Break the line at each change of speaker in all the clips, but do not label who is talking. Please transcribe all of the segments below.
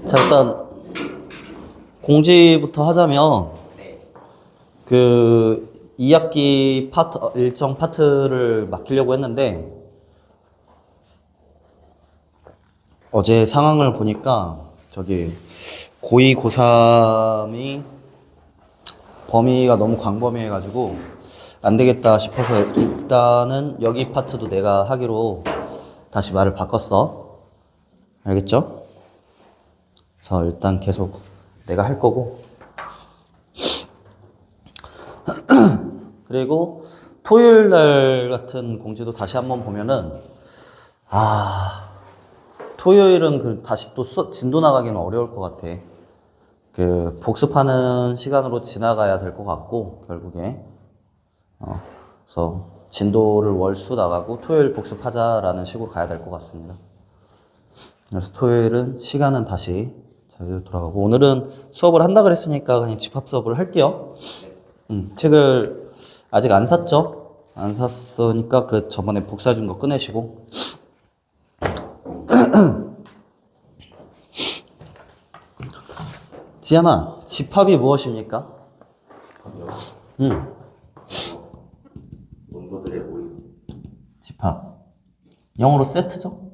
자, 일단 공지부터 하자면 그 2학기 파트 일정 파트를 맡기려고 했는데 어제 상황을 보니까 저기 고2 고3이 범위가 너무 광범위해가지고 안 되겠다 싶어서 일단은 여기 파트도 내가 하기로 다시 말을 바꿨어. 알겠죠? 그래서 일단 계속 내가 할 거고 그리고 토요일 날 같은 공지도 다시 한번 보면은 토요일은 그 다시 또 진도 나가기는 어려울 것 같아. 그 복습하는 시간으로 지나가야 될 것 같고 결국에 그래서 진도를 월수 나가고 토요일 복습하자라는 식으로 가야 될 것 같습니다. 그래서 토요일은 시간은 다시 자기로 돌아가고 오늘은 수업을 한다 그랬으니까 그냥 집합 수업을 할게요. 책을 아직 안 샀죠? 안 샀으니까 그 저번에 복사 준 거 꺼내시고 지안아, 집합이 무엇입니까?
원소들의 모임.
집합. 영어로 세트죠?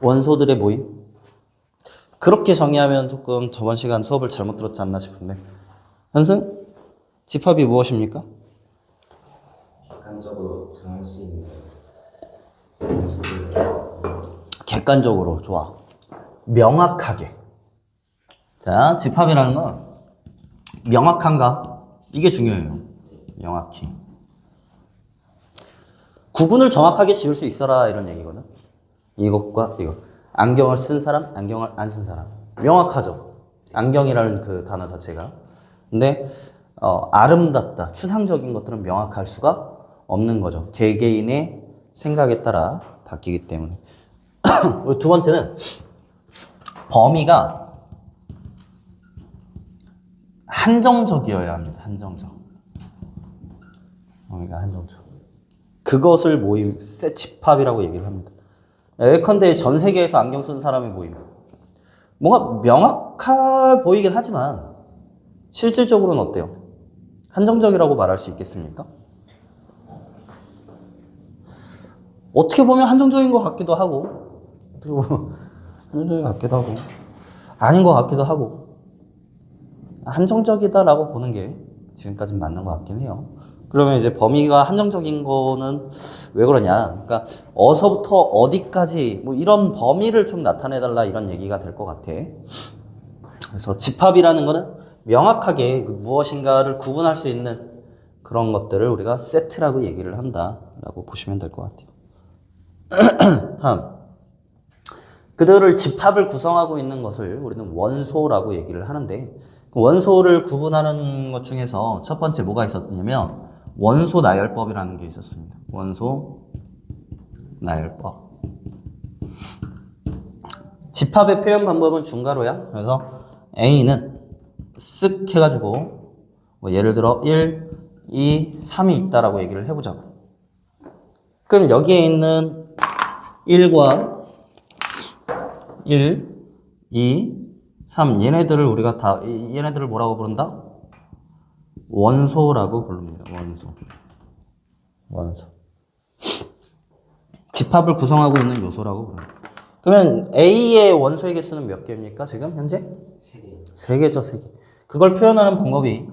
원소들의 모임. 그렇게 정의하면 조금 저번 시간 수업을 잘못 들었지 않나 싶은데. 현승? 집합이 무엇입니까?
객관적으로 정할 수 있는 원소들.
객관적으로. 좋아. 명확하게. 자, 집합이라는 건 명확한가? 이게 중요해요. 명확히. 구분을 정확하게 지을 수 있어라 이런 얘기거든. 이것과 이거. 안경을 쓴 사람, 안경을 안 쓴 사람. 명확하죠. 안경이라는 그 단어 자체가. 근데 아름답다, 추상적인 것들은 명확할 수가 없는 거죠. 개개인의 생각에 따라 바뀌기 때문에. 그리고 두 번째는 범위가 한정적이어야 합니다. 한정적. 범위가 한정적. 그것을 모임, 집합이라고 얘기를 합니다. 예컨대 전 세계에서 안경 쓴 사람의 모임. 뭔가 명확해 보이긴 하지만 실질적으로는 어때요? 한정적이라고 말할 수 있겠습니까? 어떻게 보면 한정적인 것 같기도 하고 어떻게 보면 한정적인 것 같기도 하고 아닌 것 같기도 하고 한정적이다라고 보는 게 지금까지 맞는 것 같긴 해요. 그러면 이제 범위가 한정적인 거는 왜 그러냐? 그러니까 어서부터 어디까지 뭐 이런 범위를 좀 나타내달라 이런 얘기가 될 것 같아. 그래서 집합이라는 거는 명확하게 무엇인가를 구분할 수 있는 그런 것들을 우리가 세트라고 얘기를 한다라고 보시면 될 것 같아요. 다음. 그들을 집합을 구성하고 있는 것을 우리는 원소라고 얘기를 하는데 그 원소를 구분하는 것 중에서 첫 번째 뭐가 있었냐면 원소 나열법이라는 게 있었습니다. 원소 나열법. 집합의 표현 방법은 중괄호야. 그래서 A는 쓱 해가지고 뭐 예를 들어 1, 2, 3이 있다라고 얘기를 해보자고. 그럼 여기에 있는 1과 1, 2, 3 얘네들을 우리가 다 얘네들을 뭐라고 부른다? 원소라고 부릅니다. 원소. 집합을 구성하고 있는 요소라고 부릅니다. 그러면 A의 원소의 개수는 몇 개입니까? 지금 현재?
3개.
3개죠, 3개. 그걸 표현하는 방법이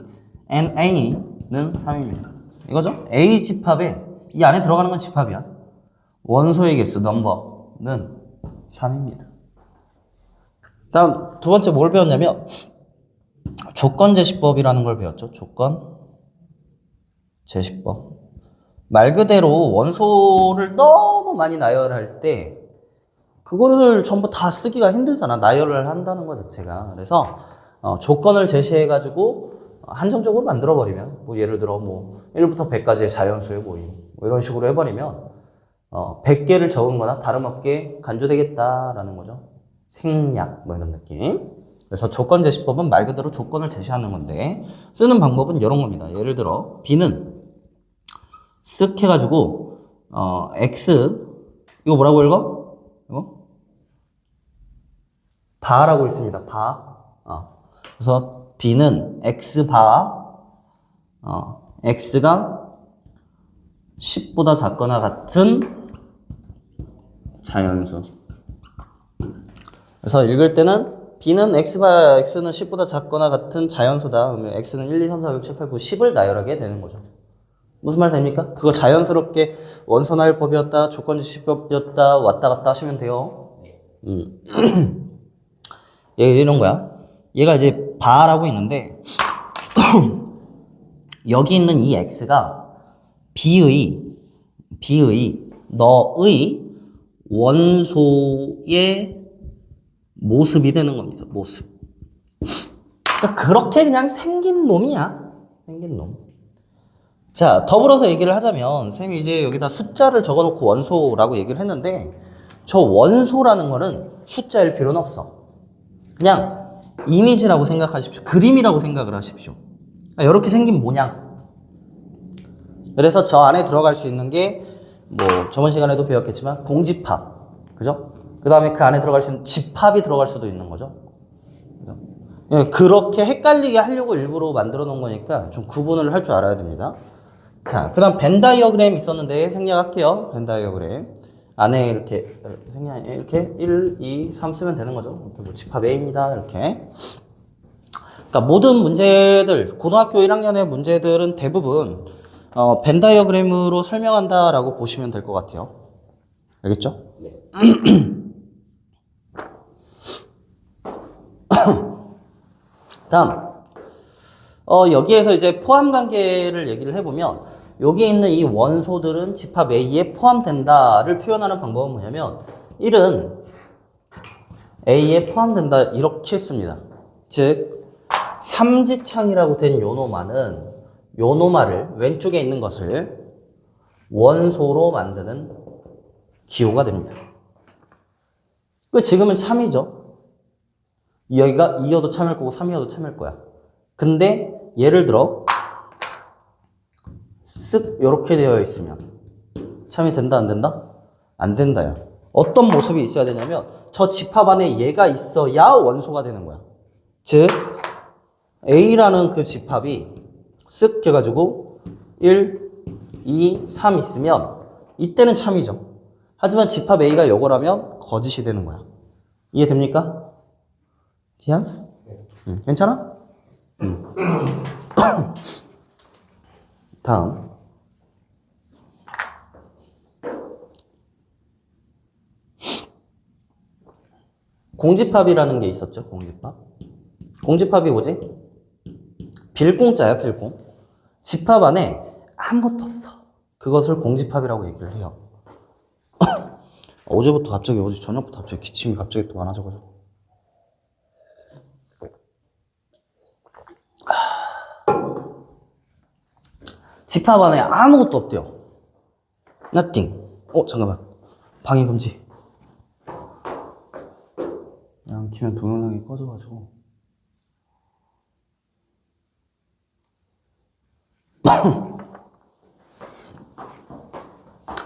NA는 3입니다. 이거죠? A 집합에 이 안에 들어가는 건 집합이야. 원소의 개수 넘버는 3입니다. 다음 두 번째 뭘 배웠냐면 조건제시법이라는 걸 배웠죠. 조건제시법. 말 그대로 원소를 너무 많이 나열할 때 그거를 전부 다 쓰기가 힘들잖아. 나열을 한다는 것 자체가. 그래서 조건을 제시해가지고 한정적으로 만들어버리면 뭐 예를 들어 뭐 1부터 100까지의 자연수의 모임 뭐 이런 식으로 해버리면 100개를 적은 거나 다름없게 간주되겠다라는 거죠. 생략 뭐 이런 느낌. 그래서 조건제시법은 말 그대로 조건을 제시하는 건데 쓰는 방법은 이런 겁니다. 예를 들어 B는 쓱 해가지고 X 이거 뭐라고 읽어? 이거? 바라고 있습니다. 바. 그래서 B는 X바, X가 10보다 작거나 같은 자연수. 그래서 읽을 때는 B는 X바 X는 10보다 작거나 같은 자연수다. 그러면 X는 1, 2, 3, 4, 5, 6, 7, 8, 9, 10을 나열하게 되는 거죠. 무슨 말 됩니까? 그거 자연스럽게 원소나열법이었다, 조건지시법이었다 왔다 갔다 하시면 돼요. 얘가 이런 거야. 얘가 이제 바라고 있는데 여기 있는 이 X가 B의 너의 원소의 모습이 되는 겁니다. 모습. 그러니까 그렇게 그냥 생긴 놈이야. 생긴 놈. 자, 더불어서 얘기를 하자면 쌤이 이제 여기다 숫자를 적어놓고 원소라고 얘기를 했는데 저 원소라는 거는 숫자일 필요는 없어. 그냥 이미지라고 생각하십시오. 그림이라고 생각을 하십시오. 이렇게 생긴 모양. 그래서 저 안에 들어갈 수 있는 게 뭐 저번 시간에도 배웠겠지만 공집합, 그죠? 그 다음에 그 안에 들어갈 수 있는 집합이 들어갈 수도 있는 거죠. 그렇게 헷갈리게 하려고 일부러 만들어 놓은 거니까 좀 구분을 할 줄 알아야 됩니다. 자, 그 다음 벤 다이어그램 있었는데 생략할게요. 벤 다이어그램. 안에 이렇게 1, 2, 3 쓰면 되는 거죠. 이렇게 뭐 집합 A입니다. 이렇게. 그러니까 모든 문제들, 고등학교 1학년의 문제들은 대부분 벤 다이어그램으로 설명한다라고 보시면 될 것 같아요. 알겠죠?
네.
다음, 여기에서 이제 포함 관계를 얘기를 해보면 여기 있는 이 원소들은 집합 A에 포함된다를 표현하는 방법은 뭐냐면 1은 A에 포함된다 이렇게 씁니다. 즉 3지창이라고 된 요노마를 왼쪽에 있는 것을 원소로 만드는 기호가 됩니다. 그 지금은 참이죠. 여기가 2여도 참일 거고 3이어도 참일 거야. 근데 예를 들어 쓱 이렇게 되어 있으면 참이 된다 안 된다? 안 된다요. 어떤 모습이 있어야 되냐면 저 집합 안에 얘가 있어야 원소가 되는 거야. 즉 A라는 그 집합이 쓱 해가지고 1, 2, 3 있으면 이때는 참이죠. 하지만 집합 A가 요거라면 거짓이 되는 거야. 이해됩니까? 디안스? 괜찮아? 다음. 공집합이라는 게 있었죠. 공집합. 공집합이 뭐지? 빌공짜야, 빌공. 집합 안에 아무것도 없어. 그것을 공집합이라고 얘기를 해요. 어제 저녁부터 갑자기 기침이 갑자기 또 많아져가지고. 집합 안에 아무것도 없대요. Nothing. 잠깐만. 방해 금지. 그냥 키면 동영상이 꺼져가지고.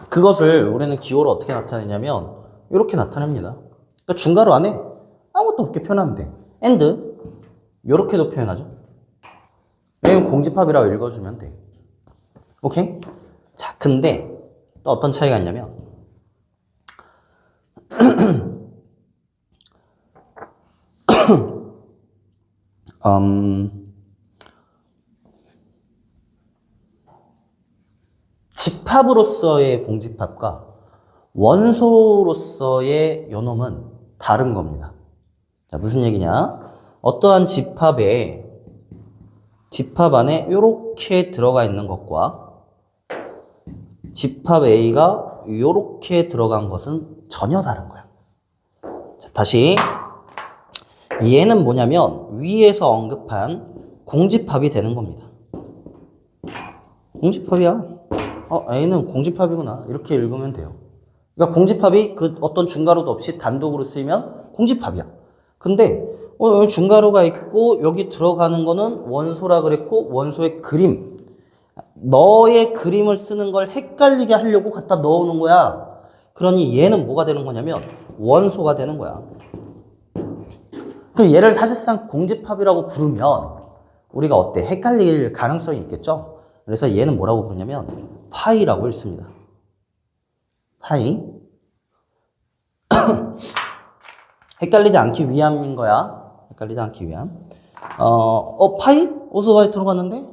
그것을 우리는 기호로 어떻게 나타내냐면 이렇게 나타냅니다. 그러니까 중괄호 안에 아무것도 없게 표현하면 돼. and 이렇게도 표현하죠. 왜냐면 공집합이라고 읽어주면 돼. 오케이? 자, 근데 또 어떤 차이가 있냐면 집합으로서의 공집합과 원소로서의 요놈은 다른 겁니다. 자, 무슨 얘기냐? 어떠한 집합 안에 이렇게 들어가 있는 것과 집합 A가 이렇게 들어간 것은 전혀 다른 거야. 자, 다시 얘는 뭐냐면 위에서 언급한 공집합이 되는 겁니다. 공집합이야. A는 공집합이구나. 이렇게 읽으면 돼요. 그러니까 공집합이 그 어떤 중괄호도 없이 단독으로 쓰이면 공집합이야. 근데 여기 중괄호가 있고 여기 들어가는 거는 원소라 그랬고 원소의 그림. 너의 그림을 쓰는 걸 헷갈리게 하려고 갖다 넣어놓은 거야. 그러니 얘는 뭐가 되는 거냐면 원소가 되는 거야. 그럼 얘를 사실상 공집합이라고 부르면 우리가 어때? 헷갈릴 가능성이 있겠죠? 그래서 얘는 뭐라고 부르냐면 파이라고 읽습니다. 파이. 헷갈리지 않기 위함인 거야. 헷갈리지 않기 위함. 파이? 어디서 파이 들어갔는데?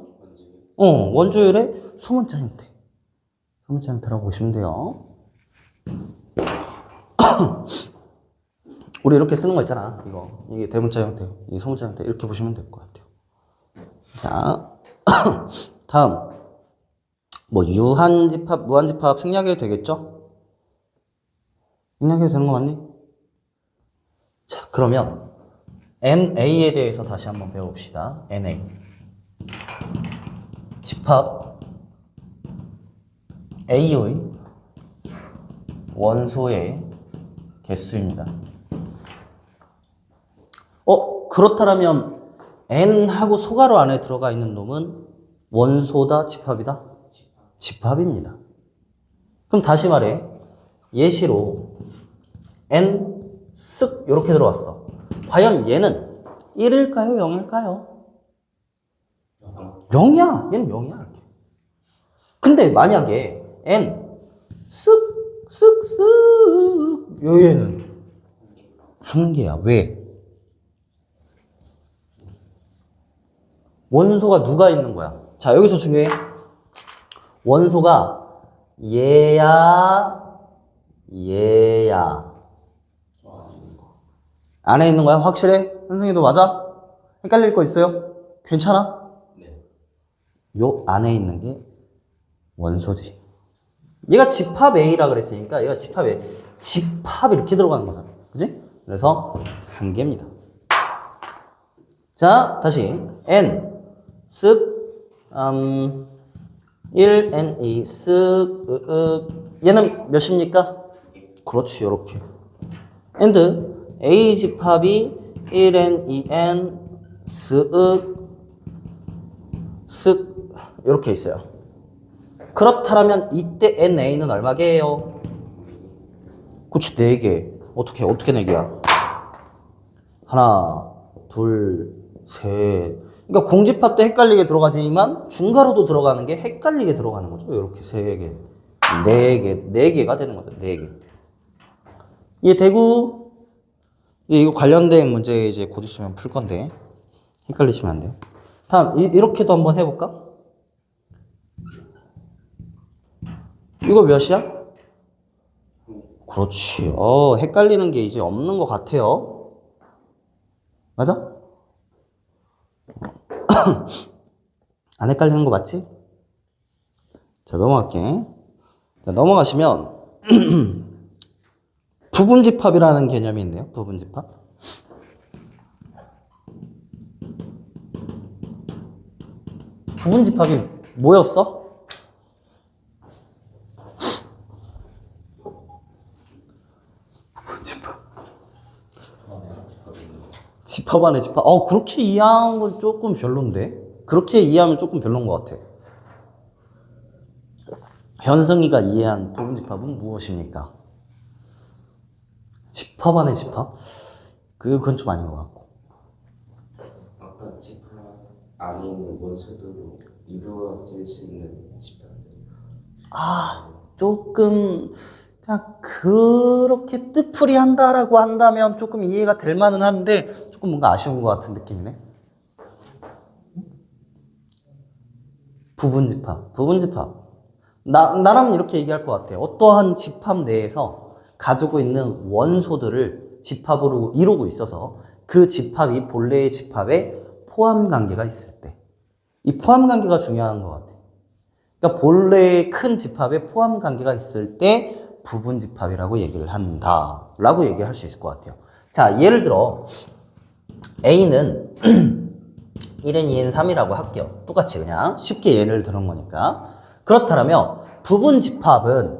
원주율의 소문자 형태. 소문자 형태라고 보시면 돼요. 우리 이렇게 쓰는 거 있잖아. 이게 대문자 형태, 이게 소문자 형태 이렇게 보시면 될 것 같아요. 자, 다음 뭐 유한집합, 무한집합 생략해도 되겠죠? 생략해도 되는 거 맞니? 자, 그러면 NA에 대해서 다시 한번 배워봅시다. NA 집합 A의 원소의 개수입니다. 그렇다면 N하고 소괄호 안에 들어가 있는 놈은 원소다, 집합이다? 집합입니다. 그럼 다시 말해. 예시로 N 쓱 이렇게 들어왔어. 과연 얘는 1일까요? 0일까요? 0이야. 얘는 0이야. 이렇게. 근데 만약에 N 쓱 얘는 한 개야. 왜? 원소가 누가 있는 거야? 자, 여기서 중요해. 원소가 얘야, 얘야. 안에 있는 거야? 확실해? 선생님도 맞아? 헷갈릴 거 있어요? 괜찮아?
네.
요 안에 있는 게 원소지. 얘가 집합 A라 그랬으니까 얘가 집합 A. 집합 이렇게 들어가는 거잖아. 그지? 그래서 한 개입니다. 자, 다시 N 쓱 1, N, 2 쓱 얘는 몇입니까? 그렇지, 요렇게. and A 집합이 1N, 2N 쓱 이렇게 있어요. 그렇다면 이때 NA는 얼마 개예요? 그치, 4개. 어떻게 4개야? 하나, 둘, 셋. 그러니까 공집합 때 헷갈리게 들어가지만 중괄호도 들어가는 게 헷갈리게 들어가는 거죠. 이렇게 3개, 4개, 4개가 되는 거죠. 4개. 이해되고? 이거 관련된 문제 이제 곧 있으면 풀 건데 헷갈리시면 안 돼요. 다음 이렇게도 한번 해볼까? 이거 몇이야? 그렇지. 헷갈리는 게 이제 없는 것 같아요. 맞아? 안 헷갈리는 거 맞지? 자, 넘어갈게. 자, 넘어가시면 부분집합이라는 개념이 있네요. 부분집합. 부분집합이 뭐였어? 부분집합. 집합 안에 집합. 그렇게 이해하는 건 조금 별론데? 그렇게 이해하면 조금 별론 것 같아. 현승이가 이해한 부분집합은 무엇입니까? 집합 안에 집합? 그건 좀 아닌 것 같고.
아까 집합 안에 있는 원소들로 이루어질 수 있는 집합들.
조금 그냥 그렇게 뜻풀이 한다라고 한다면 조금 이해가 될 만은 한데 조금 뭔가 아쉬운 것 같은 느낌이네. 부분집합. 나라면 이렇게 얘기할 것 같아. 어떠한 집합 내에서 가지고 있는 원소들을 집합으로 이루고 있어서 그 집합이 본래의 집합에 포함관계가 있을 때. 이 포함관계가 중요한 것 같아. 그러니까 본래의 큰 집합에 포함관계가 있을 때 부분집합이라고 얘기를 한다 라고 얘기할 수 있을 것 같아요. 자, 예를 들어 A는 1N, 2N, 3이라고 할게요. 똑같이 그냥 쉽게 예를 들은 거니까. 그렇다면 부분집합은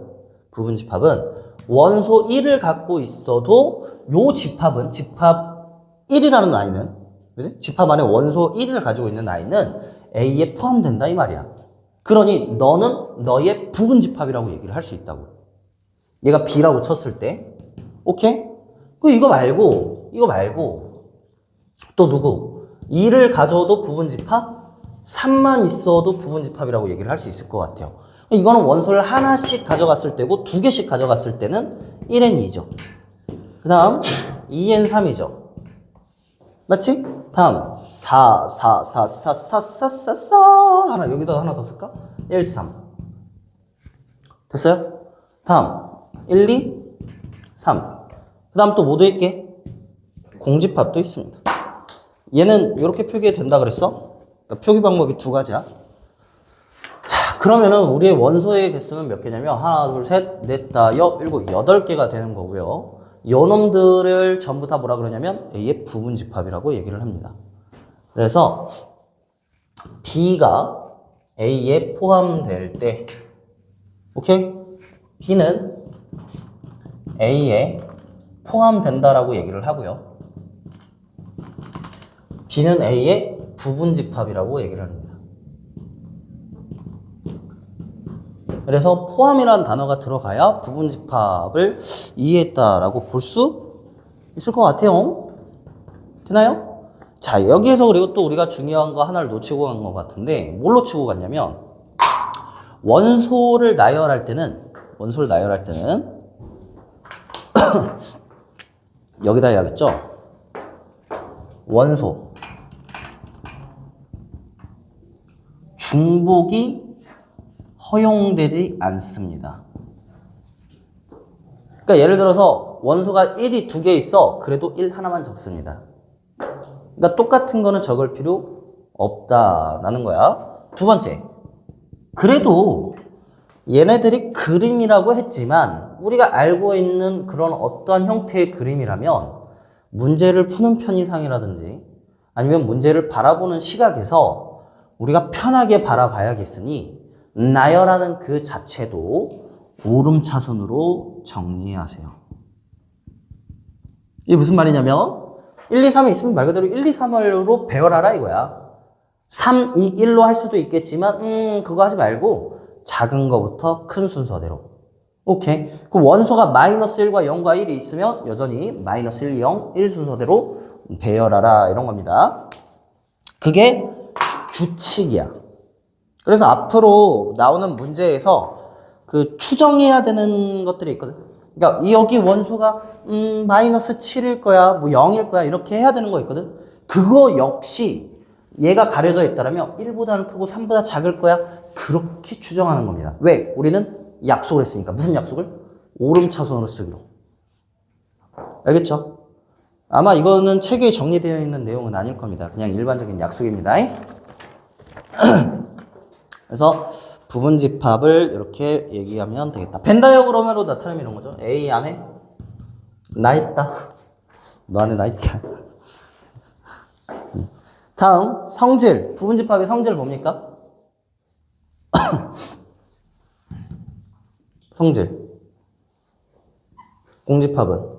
원소 1을 갖고 있어도 요 집합은 집합 1이라는 아이는, 그치? 집합 안에 원소 1을 가지고 있는 아이는 A에 포함된다 이 말이야. 그러니 너는 너의 부분집합이라고 얘기를 할 수 있다고. 얘가 B라고 쳤을 때, 오케이? 이거 말고 또 누구? 2를 가져도 부분집합, 3만 있어도 부분집합이라고 얘기를 할 수 있을 것 같아요. 이거는 원소를 하나씩 가져갔을 때고 2개씩 가져갔을 때는 1n2죠. 그 다음 2n3이죠. 맞지? 다음 4, 4, 4, 4, 4, 4, 4, 4 하나 여기다 하나 더 쓸까? 1, 3 됐어요? 다음 1, 2, 3 그 다음 또 뭐 도 있게? 공집합도 있습니다. 얘는 이렇게 표기해도 된다 그랬어? 그러니까 표기 방법이 두 가지야. 자, 그러면은 우리의 원소의 개수는 몇 개냐면 하나, 둘, 셋, 넷, 다, 여, 일곱, 8개가 되는 거고요. 요 놈들을 전부 다 뭐라 그러냐면 A의 부분집합이라고 얘기를 합니다. 그래서 B가 A에 포함될 때, 오케이? B는 A에 포함된다라고 얘기를 하고요. B는 A의 부분집합이라고 얘기를 합니다. 그래서 포함이라는 단어가 들어가야 부분집합을 이해했다라고 볼 수 있을 것 같아요. 되나요? 자, 여기에서 그리고 또 우리가 중요한 거 하나를 놓치고 간 것 같은데 뭘 놓치고 갔냐면 원소를 나열할 때는 여기다 해야겠죠? 원소 중복이 허용되지 않습니다. 그러니까 예를 들어서 원소가 1이 2개 있어. 그래도 1 하나만 적습니다. 그러니까 똑같은 거는 적을 필요 없다라는 거야. 두 번째, 그래도 얘네들이 그림이라고 했지만 우리가 알고 있는 그런 어떠한 형태의 그림이라면 문제를 푸는 편의상이라든지 아니면 문제를 바라보는 시각에서 우리가 편하게 바라봐야겠으니 나열하는 그 자체도 오름차순으로 정리하세요. 이게 무슨 말이냐면 1, 2, 3이 있으면 말 그대로 1, 2, 3으로 배열하라 이거야. 3, 2, 1로 할 수도 있겠지만 그거 하지 말고 작은 거부터 큰 순서대로. 오케이. 그 원소가 마이너스 1과 0과 1이 있으면 여전히 마이너스 1, 0, 1 순서대로 배열하라 이런 겁니다. 그게 규칙이야. 그래서 앞으로 나오는 문제에서 그 추정해야 되는 것들이 있거든. 그러니까 여기 원소가 마이너스 7일 거야, 뭐 0일 거야 이렇게 해야 되는 거 있거든. 그거 역시 얘가 가려져 있다면 1보다는 크고 3보다 작을 거야. 그렇게 추정하는 겁니다. 왜? 우리는 약속을 했으니까. 무슨 약속을? 오름차순으로 쓰기로. 알겠죠? 아마 이거는 책에 정리되어 있는 내용은 아닐 겁니다. 그냥 일반적인 약속입니다. 그래서 부분집합을 이렇게 얘기하면 되겠다. 벤 다이어그램으로 나타내면 이런 거죠. A 안에 나 있다. 너 안에 나 있다. 다음 성질. 부분집합의 성질 뭡니까? 성질. 공집합은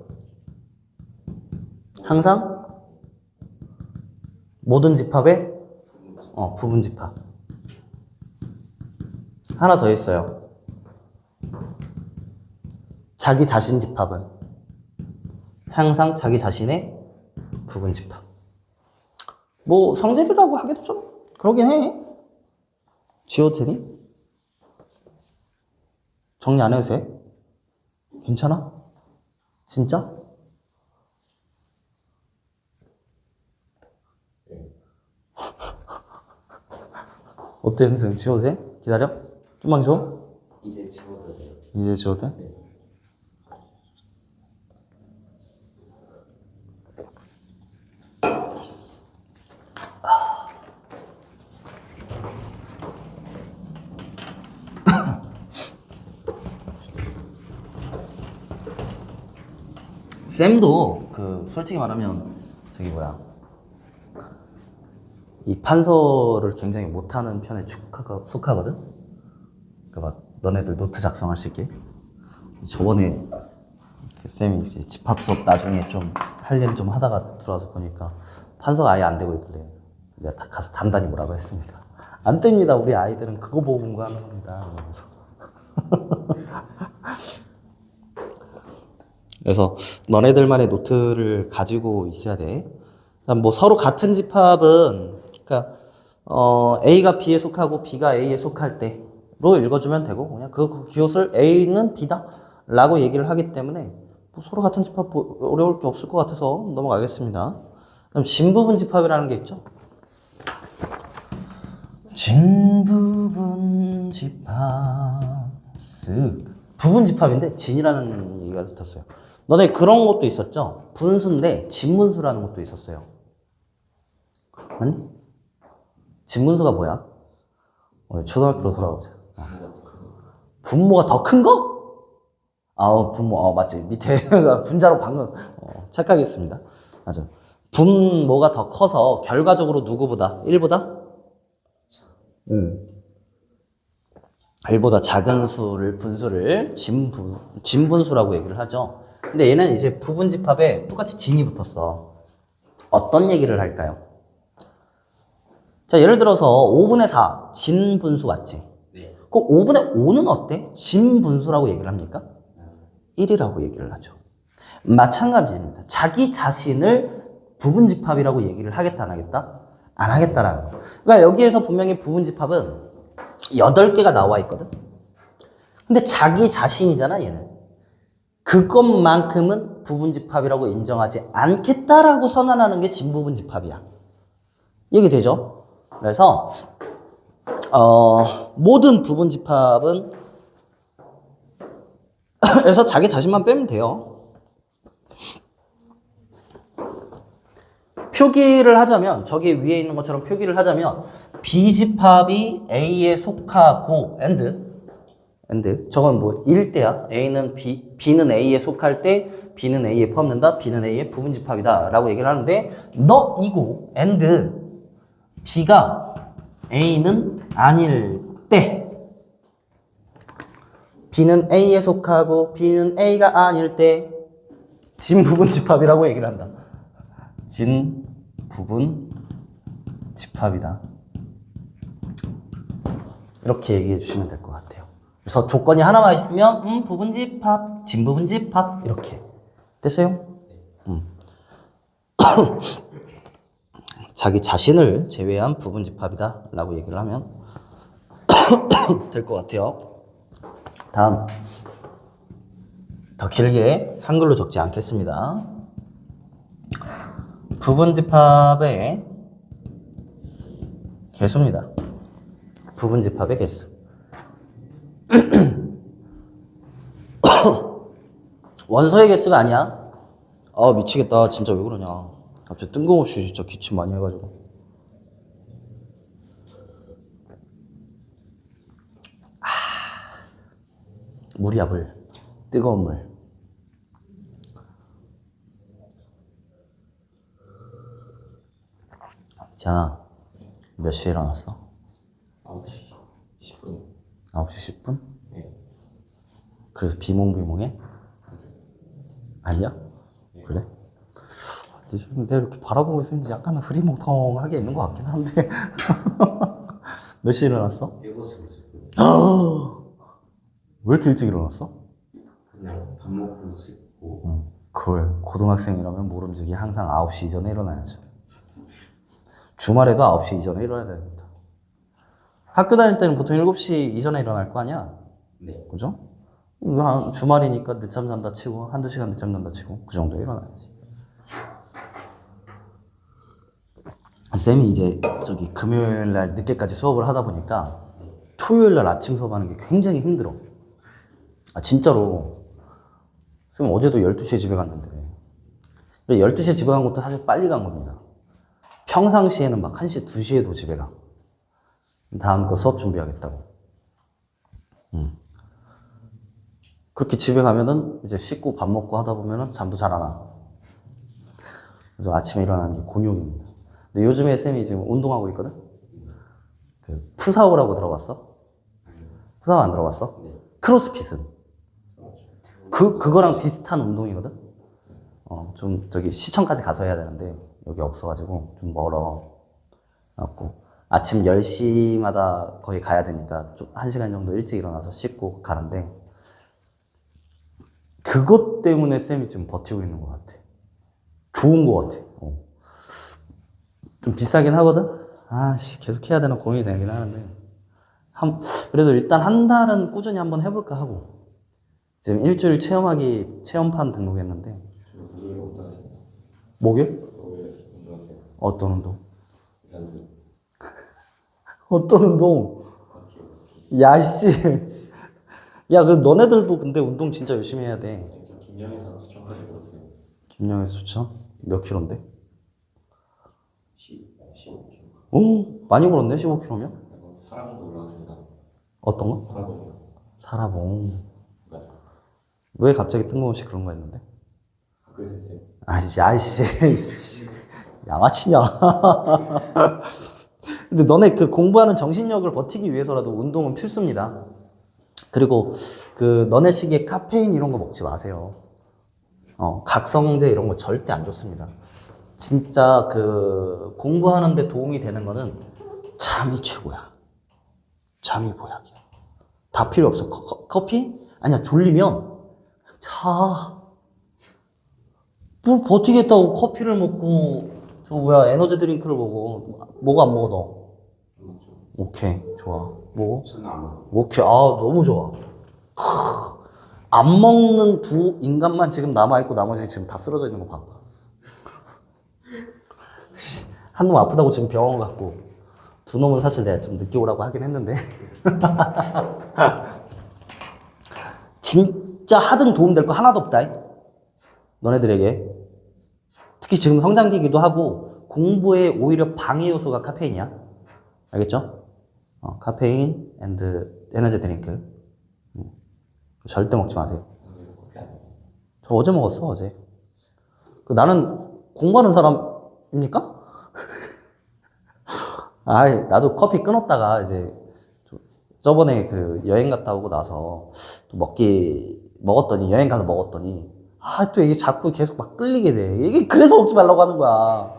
항상 모든 집합의 부분집합. 하나 더 있어요. 자기 자신 집합은 항상 자기 자신의 부분집합. 뭐 성질이라고 하기도 좀 그러긴 해. 지워도 되니? 정리 안 해도 돼? 괜찮아? 진짜? 어때 선생님? 지워도 돼? 기다려? 좀만 줘.
이제 지워도 돼요.
이제 지워도 돼?
네.
쌤도 솔직히 말하면 이 판서를 굉장히 못하는 편에 속하거든. 그러니까 막 너네들 노트 작성할 수 있게. 저번에 쌤이 이제 집합 수업 나중에 좀 할 일 좀 하다가 들어와서 보니까 판서가 아예 안 되고 있길래 내가 다 가서 단단히 뭐라고 했습니다. 안 됩니다. 우리 아이들은 그거 보고 공부하는 겁니다. 그러면서. 그래서 너네들만의 노트를 가지고 있어야 돼. 그다음 뭐 서로 같은 집합은 그러니까 A가 B에 속하고 B가 A에 속할 때로 읽어주면 되고 그냥 그 기호를 A는 B다라고 얘기를 하기 때문에 뭐 서로 같은 집합 뭐 어려울 게 없을 것 같아서 넘어가겠습니다. 그럼 진부분 집합이라는 게 있죠. 진부분 집합 쓱 부분 집합인데 진이라는 얘기가 붙었어요. 너네 그런 것도 있었죠? 분수인데 진분수라는 것도 있었어요. 아니? 진분수가 뭐야? 초등학교로 돌아오자. 분모가 더 큰 거? 분모, 맞지. 밑에 분자로 방금 착각했습니다. 맞아. 분모가 더 커서 결과적으로 누구보다? 1보다? 1보다 작은 수를, 분수를 진분수라고 얘기를 하죠. 근데 얘는 이제 부분집합에 똑같이 진이 붙었어. 어떤 얘기를 할까요? 자, 예를 들어서 5분의 4, 진분수 맞지?
네.
그 5분의 5는 어때? 진분수라고 얘기를 합니까? 1이라고 얘기를 하죠. 마찬가지입니다. 자기 자신을 부분집합이라고 얘기를 하겠다, 안 하겠다? 안 하겠다라는 거. 그러니까 여기에서 분명히 부분집합은 8개가 나와 있거든? 근데 자기 자신이잖아, 얘는. 그것만큼은 부분집합이라고 인정하지 않겠다라고 선언하는 게 진부분집합이야. 얘기되죠? 그래서 모든 부분집합은 에서 자기 자신만 빼면 돼요. 표기를 하자면 저기 위에 있는 것처럼 표기를 하자면 B집합이 A에 속하고 and 저건 뭐 1대야. A는 B는 A에 속할 때 B는 A에 포함된다. B는 A의 부분집합이다 라고 얘기를 하는데 너이고 and B가 A는 아닐 때 B는 A에 속하고 B는 A가 아닐 때 진부분집합이라고 얘기를 한다. 진부분집합이다. 이렇게 얘기해 주시면 될 것 같아요. 그래서 조건이 하나만 있으면 부분집합, 진부분집합 이렇게 됐어요? 자기 자신을 제외한 부분집합이다 라고 얘기를 하면 될 것 같아요. 다음 더 길게 한글로 적지 않겠습니다. 부분집합의 개수입니다. 부분집합의 개수. 원소의 개수가 아니야. 미치겠다. 진짜 왜 그러냐. 갑자기 뜬금없이 진짜 기침 많이 해가지고. 물이야, 물. 뜨거운 물. 지안아, 몇 시에 일어났어?
9시 10분.
9시 10분?
네.
그래서 비몽비몽해? 아니야? 그래? 지금 내가 이렇게 바라보고 있으면 약간 흐리멍텅하게 있는 것 같긴 한데. 몇 시에 일어났어?
7시 50분.
왜 이렇게 일찍 일어났어?
그냥 밥 먹고 씻고.
그래, 고등학생이라면 모름지기 항상 9시 이전에 일어나야죠. 주말에도 9시 이전에 일어나야 됩니다. 학교 다닐 때는 보통 7시 이전에 일어날 거 아니야?
네.
그죠? 주말이니까 늦잠 잔다 치고 한두 시간 늦잠 잔다 치고 그 정도에 일어나야지. 쌤이 이제 저기 금요일 날 늦게까지 수업을 하다 보니까 토요일 날 아침 수업하는 게 굉장히 힘들어. 진짜로. 쌤 어제도 12시에 집에 갔는데 12시에 집에 간 것도 사실 빨리 간 겁니다. 평상시에는 막 1시, 2시에도 집에 가. 다음 거 수업 준비하겠다고. 그렇게 집에 가면은 이제 씻고 밥 먹고 하다 보면은 잠도 잘 안 와. 그래서 아침에 일어나는 게 곤욕입니다. 근데 요즘에 쌤이 지금 운동하고 있거든? 그 푸사오라고 들어봤어? 푸사오 안 들어봤어? 크로스핏은. 그거랑 비슷한 운동이거든? 좀 저기 시청까지 가서 해야 되는데 여기 없어가지고 좀 멀어. 갖고 아침 10시마다 거의 가야 되니까 좀 1시간 정도 일찍 일어나서 씻고 가는데 그것 때문에 쌤이 좀 버티고 있는 것 같아. 좋은 것 같아. 좀 비싸긴 하거든? 아씨, 계속 해야 되나 고민이 되긴 하는데. 그래도 일단 한 달은 꾸준히 한번 해볼까 하고. 지금 일주일 체험판 등록했는데.
저 목요일 운동하세요.
목요일?
목요일 운동하세요.
어떤 운동?
유산소.
어떤 운동? 야, 씨. 야, 그 너네들도 근데 운동 진짜 열심히 해야 돼.
김영애사 추천까지 걸었어요.
김영애 수천? 몇 킬로인데?
15kg.
오, 많이 걸었네, 15킬로면?
사랑도 올라왔습니다.
어떤 거?
사랑도.
사라봉.
네.
왜 갑자기 뜬금없이 그런 거 했는데?
학교에서 했어요.
아이씨. 양아치냐? 근데 너네 그 공부하는 정신력을 버티기 위해서라도 운동은 필수입니다. 그리고 그 너네 시기에 카페인 이런 거 먹지 마세요. 각성제 이런 거 절대 안 좋습니다. 진짜 그 공부하는데 도움이 되는 거는 잠이 최고야. 잠이 보약이야. 다 필요 없어. 커피? 아니야, 졸리면 자. 뭐 버티겠다고 커피를 먹고 저 뭐야 에너지 드링크를 먹어. 뭐가 안 먹어 너?
안 먹죠.
오케이, 좋아. 먹어?
저는 안 먹어요.
오케이, 아 너무 좋아. 안 먹는 두 인간만 지금 남아있고 나머지 지금 다 쓰러져 있는 거 봐. 한 놈 아프다고 지금 병원 갔고 두 놈은 사실 내가 좀 늦게 오라고 하긴 했는데 진짜 하등 도움될 거 하나도 없다 너네들에게. 특히 지금 성장기기도 하고 공부에 오히려 방해 요소가 카페인이야. 알겠죠? 카페인 앤드 에너지 드링크 절대 먹지 마세요. 저 어제 먹었어, 어제. 나는 공부하는 사람입니까? 나도 커피 끊었다가 이제 저번에 그 여행 갔다 오고 나서 또 먹었더니 여행 가서 먹었더니 또 이게 자꾸 계속 막 끌리게 돼. 이게 그래서 먹지 말라고 하는 거야.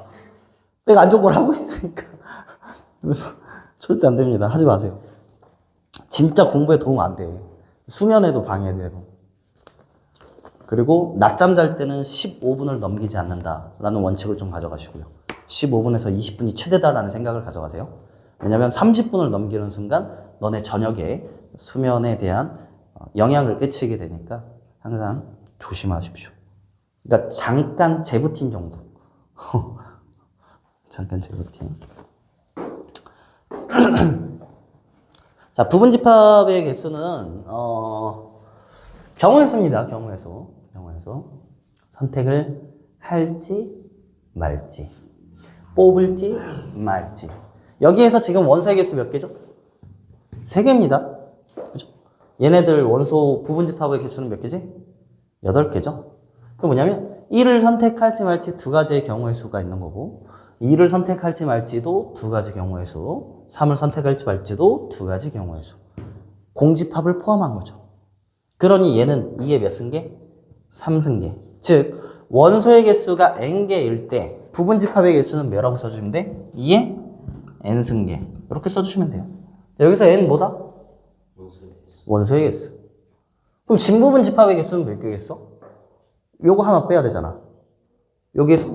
내가 안 좋은 걸 하고 있으니까. 그래서 절대 안 됩니다. 하지 마세요. 진짜 공부에 도움 안 돼. 수면에도 방해되고. 그리고 낮잠 잘 때는 15분을 넘기지 않는다라는 원칙을 좀 가져가시고요. 15분에서 20분이 최대다라는 생각을 가져가세요. 왜냐면 30분을 넘기는 순간 너네 저녁에 수면에 대한 영향을 끼치게 되니까 항상 조심하십시오. 그러니까 잠깐 재부팅 정도. 잠깐 재부팅. 자, 부분집합의 개수는 경우의 수입니다. 경우의 수. 선택을 할지 말지, 뽑을지 말지. 여기에서 지금 원소의 개수 몇 개죠? 3개입니다. 그죠? 얘네들 원소 부분집합의 개수는 몇 개지? 8개죠. 그 뭐냐면 1을 선택할지 말지 2가지의 경우의 수가 있는 거고, 2를 선택할지 말지도 2가지 경우의 수, 3을 선택할지 말지도 2가지 경우의 수. 공집합을 포함한 거죠. 그러니 얘는 2에 몇 승계? 3승계. 즉 원소의 개수가 n개일 때 부분집합의 개수는 몇라고 써주시면 돼? 2에 n승계. 이렇게 써주시면 돼요. 여기서 n 뭐다? 원소의 개수. 그럼 진부분집합의 개수는 몇 개겠어? 요거 하나 빼야 되잖아. 여기에서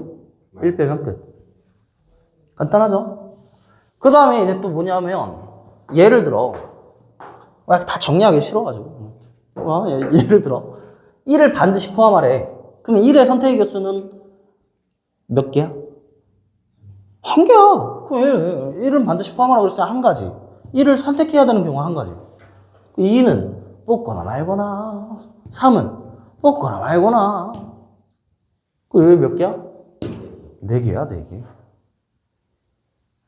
1 빼면 끝. 간단하죠? 그 다음에 이제 또 뭐냐면 예를 들어 다 정리하기 싫어가지고 예를 들어 1을 반드시 포함하래. 그럼 1의 선택의 개수는 몇 개야? 1개야. 그럼 1은 반드시 포함하라고 그랬으면 1가지. 1을 선택해야 되는 경우가 1가지. 2는 뽑거나 말거나, 3은 뽑거나 말거나. 그 몇 개야? 4개야, 4개.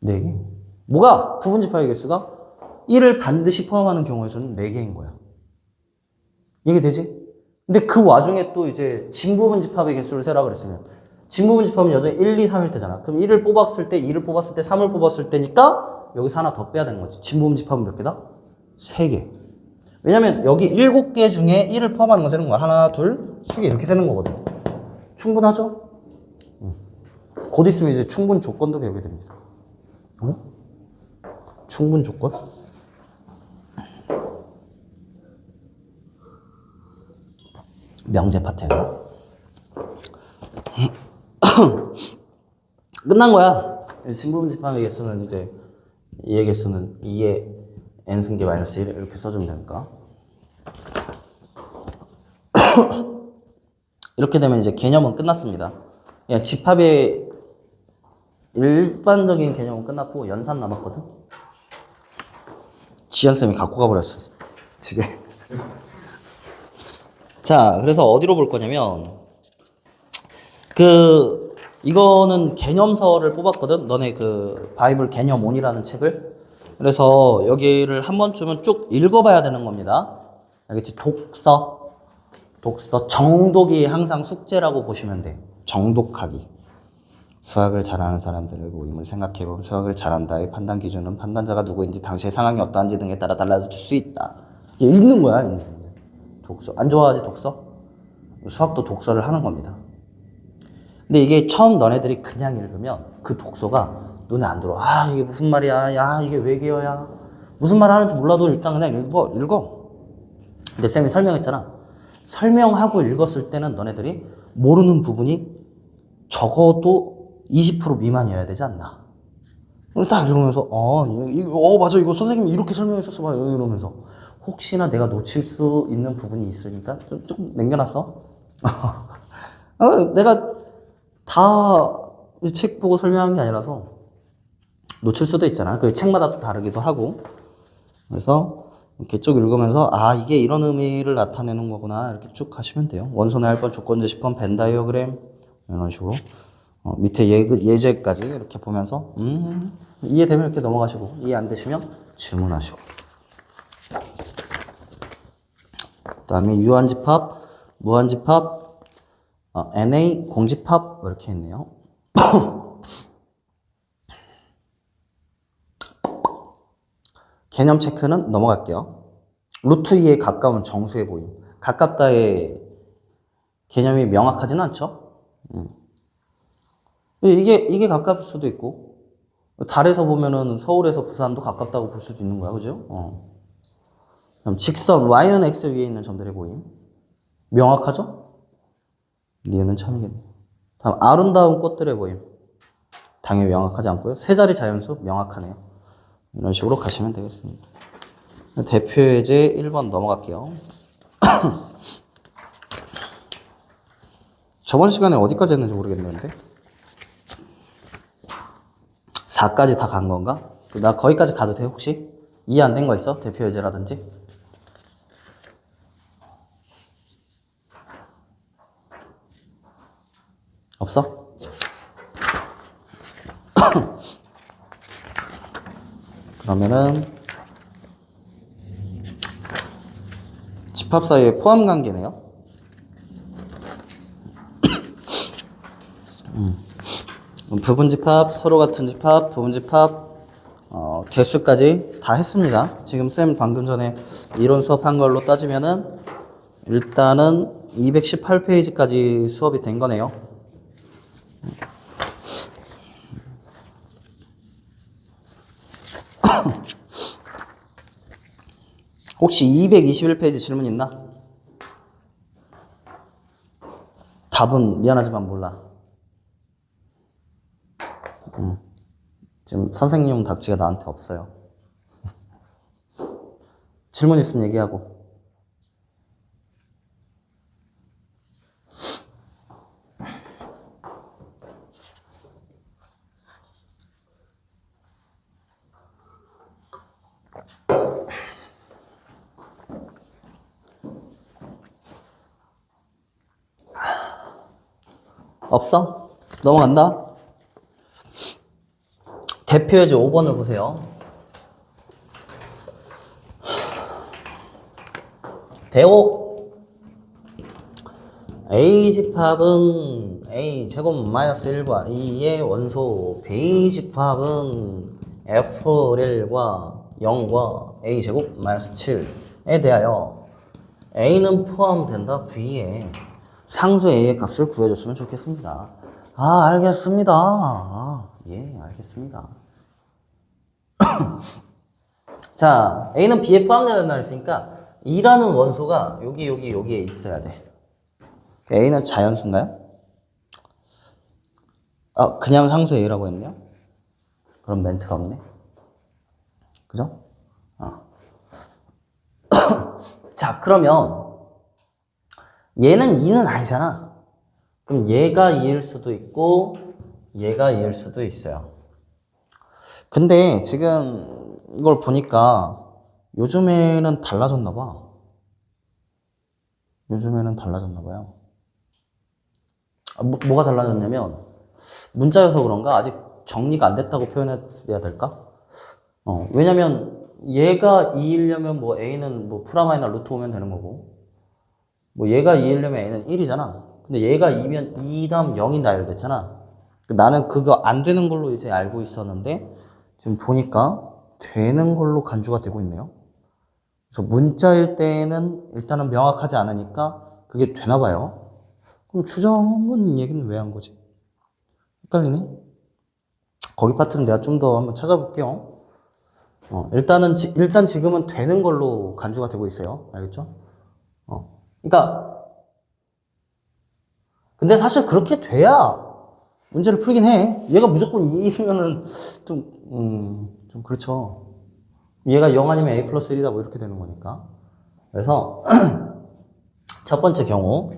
4개. 뭐가? 부분집합의 개수가 1을 반드시 포함하는 경우의 수는 4개인 거야. 이게 되지? 근데 그 와중에 또 이제 진부분집합의 개수를 세라 그랬으면 진부분집합은 여전히 1, 2, 3일 때잖아. 그럼 1을 뽑았을 때, 2를 뽑았을 때, 3을 뽑았을 때니까 여기서 하나 더 빼야 되는 거지. 진부분집합은 몇 개다? 3개. 왜냐면 여기 7개 중에 1을 포함하는 거 세는 거야. 하나, 둘, 3개 이렇게 세는 거거든. 충분하죠? 곧 있으면 이제 충분 조건도 배우게 됩니다. 충분 조건? 명제 파트예요. 끝난 거야. 진부분 집합의 개수는 이제 2의 개수는 2의 n승계 마이너스 1 이렇게 써주면 되니까. 이렇게 되면 이제 개념은 끝났습니다. 그냥 집합의 일반적인 개념은 끝났고 연산 남았거든. 지연쌤이 갖고 가버렸어 집에. 자, 그래서 어디로 볼 거냐면 이거는 개념서를 뽑았거든. 너네 그 바이블 개념온이라는 책을. 그래서 여기를 한 번쯤은 쭉 읽어봐야 되는 겁니다. 알겠지? 독서 정독이 항상 숙제라고 보시면 돼. 정독하기. 수학을 잘하는 사람들의 모임을 생각해보면 수학을 잘한다의 판단 기준은 판단자가 누구인지 당시의 상황이 어떠한지 등에 따라 달라질 수 있다. 이게 읽는 거야. 독서. 안 좋아하지 독서? 수학도 독서를 하는 겁니다. 근데 이게 처음 너네들이 그냥 읽으면 그 독서가 눈에 안 들어. 아, 이게 무슨 말이야. 야, 이게 외계어야. 무슨 말 하는지 몰라도 일단 그냥 읽어. 근데 쌤이 설명했잖아. 설명하고 읽었을 때는 너네들이 모르는 부분이 적어도 20% 미만이어야 되지 않나. 딱 읽으면서 맞아, 이거 선생님이 이렇게 설명했었어 봐 이러면서 혹시나 내가 놓칠 수 있는 부분이 있으니까 좀 남겨놨어. 내가 다 책 보고 설명한 게 아니라서 놓칠 수도 있잖아. 그 책마다 또 다르기도 하고. 그래서 이렇게 쭉 읽으면서 이게 이런 의미를 나타내는 거구나 이렇게 쭉 하시면 돼요. 원소의 할번, 조건 제시법, 벤 다이어그램 이런 식으로 밑에 예제까지 이렇게 보면서 이해되면 이렇게 넘어가시고 이해 안 되시면 질문하시고. 그다음에 유한집합, 무한집합, NA 공집합 이렇게 있네요. 개념 체크는 넘어갈게요. 루트 2에 가까운 정수의 모임. 가깝다의 개념이 명확하지는 않죠. 이게 가까울 수도 있고 달에서 보면은 서울에서 부산도 가깝다고 볼 수도 있는 거야, 그죠? 그럼 직선 y는 x 위에 있는 점들의 모임 명확하죠? 니은은 참이겠네. 다음 아름다운 꽃들의 모임 당연히 명확하지 않고요. 세 자리 자연수 명확하네요. 이런 식으로 가시면 되겠습니다. 대표 예제 1번 넘어갈게요. 저번 시간에 어디까지 했는지 모르겠는데 4까지 다 간 건가? 나 거기까지 가도 돼 혹시? 이해 안 된 거 있어? 대표 예제라든지? 없어? 그러면은 집합 사이의 포함 관계네요. 부분 집합, 서로 같은 집합, 부분 집합, 개수까지 다 했습니다. 지금 쌤 방금 전에 이론 수업한 걸로 따지면은 일단은 218페이지까지 수업이 된 거네요. 혹시 221페이지 질문 있나? 답은 미안하지만 몰라. 지금 선생님 닥치가 나한테 없어요. 질문 있으면 얘기하고. 없어? 넘어간다. 대표 예제 5번을 보세요. 대오 A집합은 A제곱 마이너스 1과 2의 원소, B집합은 F1과 0과 A제곱 마이너스 7에 대하여 A는 포함된다 B에 상수 A의 값을 구해줬으면 좋겠습니다. 알겠습니다. 예, 알겠습니다. 자, A는 B에 포함된다 했으니까 2라는 원소가 여기에 있어야 돼. A는 자연수인가요? 그냥 상수 A라고 했네요. 그런 멘트가 없네. 그죠? 자, 그러면 얘는 2는 아니잖아. 그럼 얘가 2일 수도 있고 얘가 2일 수도 있어요. 근데 지금 이걸 보니까 요즘에는 달라졌나 봐. 요즘에는 달라졌나 봐요. 뭐가 달라졌냐면 문자여서 그런가 아직 정리가 안 됐다고 표현해야 될까? 왜냐면 얘가 2이려면 뭐 a는 뭐 프라마이너 루트 오면 되는 거고 뭐 얘가 2이려면 a는 1이잖아. 근데 얘가 2면 2 다음 0이 나열됐잖아. 나는 그거 안 되는 걸로 이제 알고 있었는데 지금 보니까 되는 걸로 간주가 되고 있네요. 그래서 문자일 때는 일단은 명확하지 않으니까 그게 되나 봐요. 그럼 추정은 얘기는 왜 한 거지? 헷갈리네? 거기 파트는 내가 좀 더 한번 찾아볼게요. 일단 지금은 되는 걸로 간주가 되고 있어요. 알겠죠? 그러니까, 근데 사실 그렇게 돼야 문제를 풀긴 해. 얘가 무조건 2이면은 좀 그렇죠. 얘가 0 아니면 a 플러스 1이다 뭐 이렇게 되는 거니까. 그래서 첫 번째 경우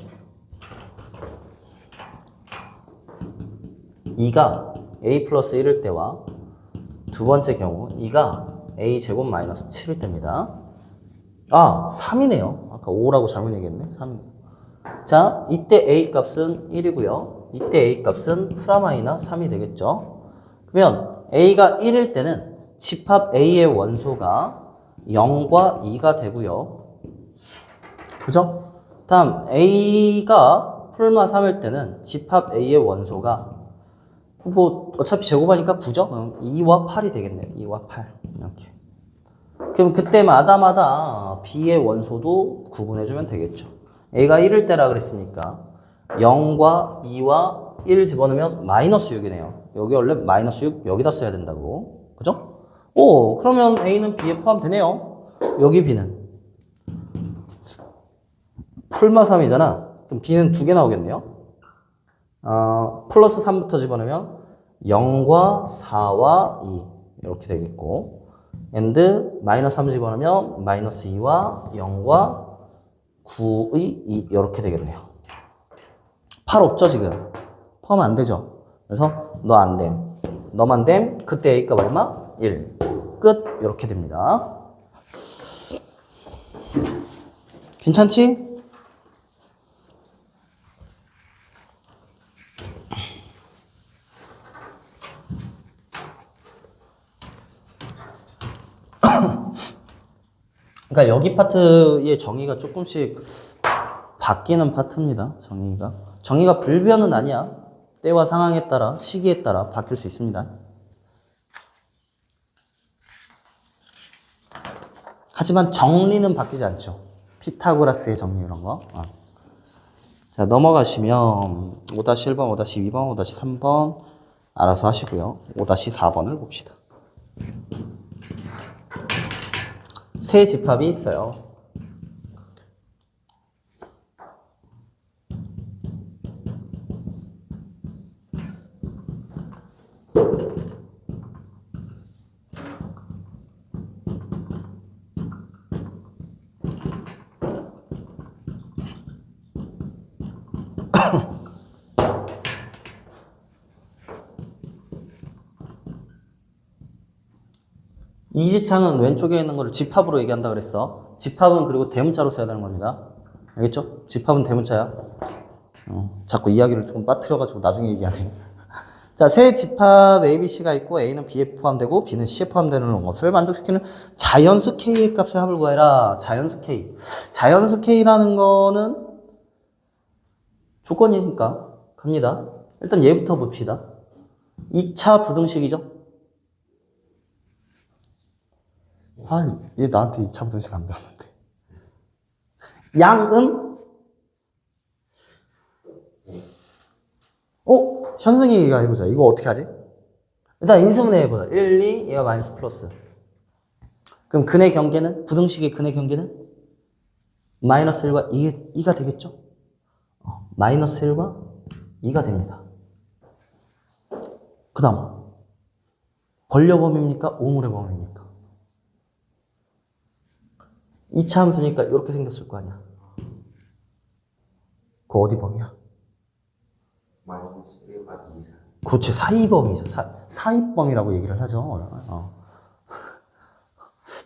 2가 a 플러스 1일 때와 두 번째 경우 2가 a 제곱 마이너스 7일 때입니다. 3이네요. 아까 5라고 잘못 얘기했네. 3. 자, 이때 a 값은 1이고요. 이때 a 값은 프라마이너 3이 되겠죠. 그러면 a가 1일 때는 집합 a의 원소가 0과 2가 되고요. 그죠? 다음 a가 풀마 3일 때는 집합 a의 원소가 뭐 어차피 제곱하니까 9죠? 2와 8이 되겠네요. 2와 8 이렇게. 그럼 그때마다 b의 원소도 구분해주면 되겠죠. a가 1일 때라 그랬으니까 0과 2와 1 집어넣으면 마이너스 6이네요. 여기 원래 마이너스 6 여기다 써야 된다고. 그죠? 그러면 a는 b에 포함되네요. 여기 b는 풀마 3이잖아. 그럼 b는 두 개 나오겠네요. 플러스 3부터 집어넣으면 0과 4와 2 이렇게 되겠고 and 마이너스 3 집어넣으면 마이너스 2와 0과 9의 2 이렇게 되겠네요. 8 없죠 지금? 포함 안 되죠? 그래서 너 안 됨. 너만 됨. 그때 A값 얼마? 1. 끝. 이렇게 됩니다. 괜찮지? 그러니까 여기 파트의 정의가 조금씩 바뀌는 파트입니다. 정의가 불변은 아니야. 때와 상황에 따라 시기에 따라 바뀔 수 있습니다. 하지만 정리는 바뀌지 않죠. 피타고라스의 정리 이런 거. 자, 넘어가시면 5-1번, 5-2번, 5-3번 알아서 하시고요. 5-4번을 봅시다. 세 집합이 있어요. 이지창은 왼쪽에 있는 거를 집합으로 얘기한다 그랬어. 집합은 그리고 대문자로 써야 되는 겁니다. 알겠죠? 집합은 대문자야. 자꾸 이야기를 조금 빠뜨려가지고 나중에 얘기하네. 자, 세 집합 ABC가 있고 A는 B에 포함되고 B는 C에 포함되는 것을 만족시키는 자연수 K의 값을 합을 구해라. 자연수 K. 자연수 K라는 거는 조건이니까 갑니다. 일단 얘부터 봅시다. 2차 부등식이죠. 얘 나한테 2차 부등식 안 배웠는데. 양은? 현승이가 해보자. 이거 어떻게 하지? 일단 인수분해 해보자. 1, 2, 얘가 마이너스 플러스. 그럼 근의 경계는? 부등식의 근의 경계는? 마이너스 1과 2가 되겠죠? 마이너스 1과 2가 됩니다. 그 다음 번려 범위입니까? 오물의 범위입니까? 2차 함수니까 이렇게 생겼을 거 아니야. 그거 어디 범위야?
마이너스 1과 2, 4.
그렇지, 사이범위죠. 사이범위라고 얘기를 하죠.